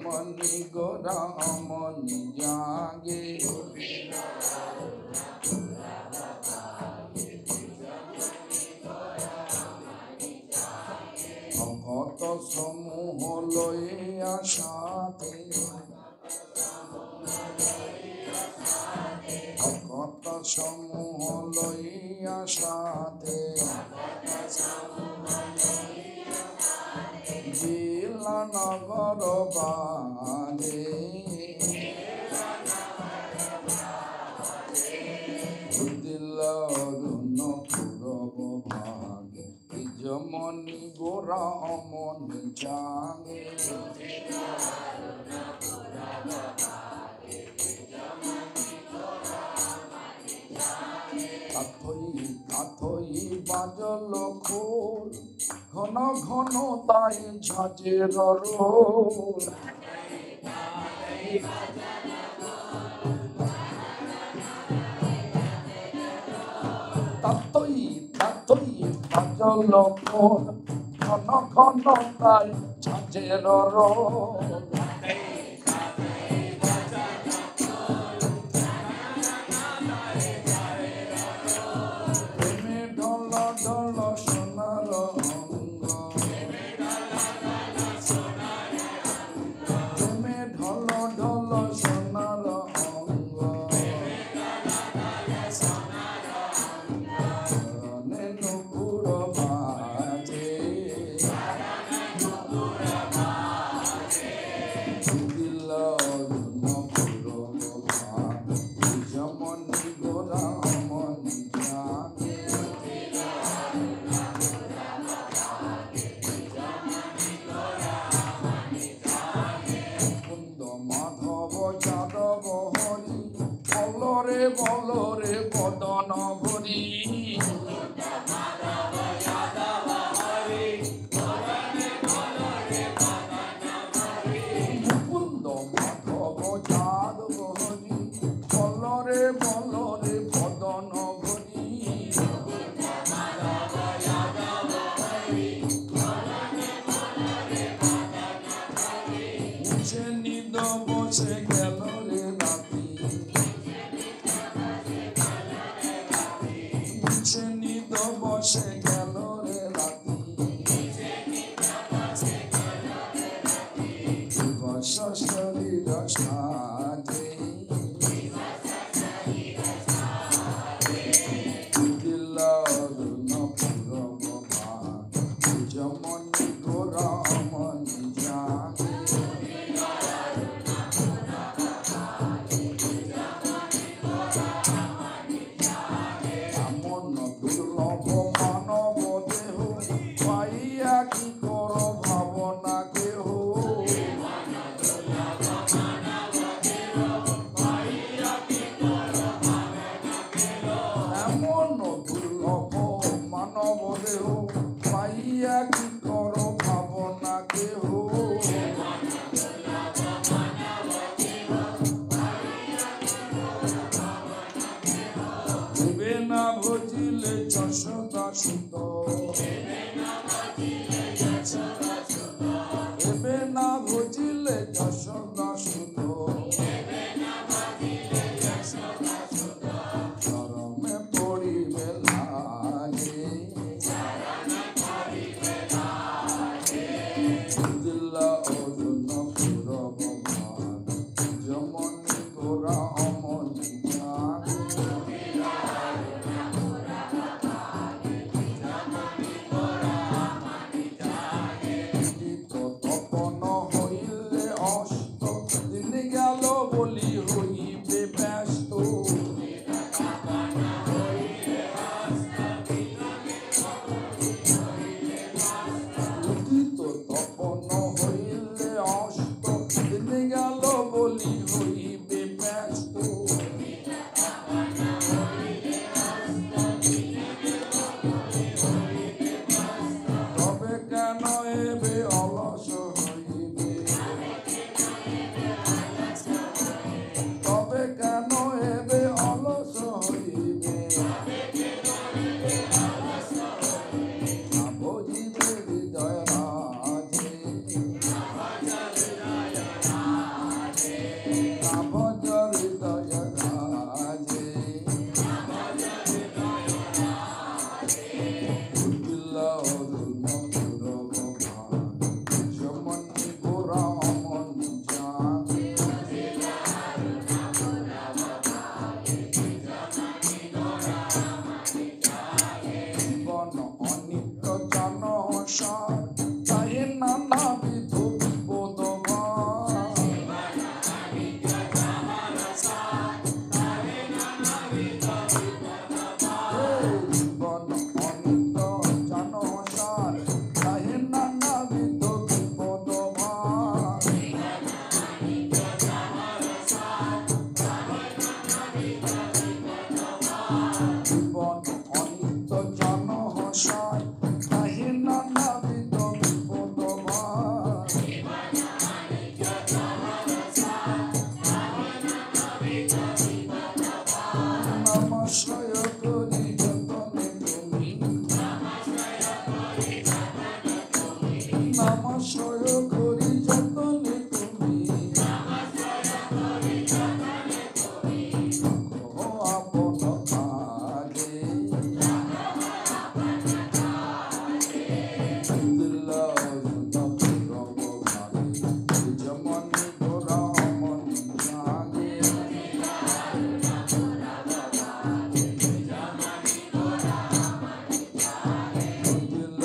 মনি গোরা মনি জাগে ভকত সমূহ লইয়া সাথে ভকত সমূহ লইয়া সাথে বিলা নগর বাগে পূরব ভাগে যমনি গোরা মনি জাগে কাথই বাজল খোল ঘন ঘন তাই ঝাঁচের রোল তাতই বাজল খোল ঘন ঘন তাই ঝাঁচের রোল বলরে বদন ভরি মুকুন্দ মাধব যাদব হরি বলরে বদন ভরি উঠে নিদ বসে গেল রে রাতি নিদ বসে গেল রে রাতি দিবস শরীর সাজে দিল পূরব যমনি গোরা মনি জাগে দুর্লভ মানব দেহ পাইয়া কি কর ভাবনা কেহ এমন দুর্লভ মানব দেহ পাইয়া কি কর ভাবনা কেহ দেবে না ভজিলে যশোদা সুত দেবে না ভজিলে যশোদা সুত চরমে পড়িবে লাগে দিল অর্জুন পূরব যমনি গোরা মনি তপন হইলে অস্ত দিন গেল বলি হইবে ব্যস্ত তপন হইলে অস্ত দিন গেল বলি হইবে ব্যস্ত তবে কেন এবে অলস হইবে ভজ হৃদয় রাজে উঠিল অরুণ পুরব যমনি গোরা অমন জাগে জীবন অনিত্য জনসার তাই নানাবিধ বিপদ জীবন অনিত্য জনসার তাই নানাবিধ বিপদ জীবন অনিত্য জনসার তাই নানাবিধ বিপদ নমস্কার করি যতনে তুমি নমস্কার করি যতনে তুমি ও আপন আগে দিল পুরব ভাগে যমনি গোরা অমন জাগে দিল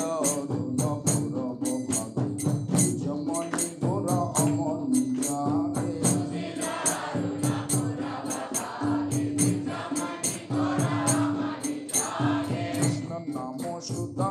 পুরব ভাগে যমনি গোরা অমন জাগে কৃষ্ণ নাম সুধা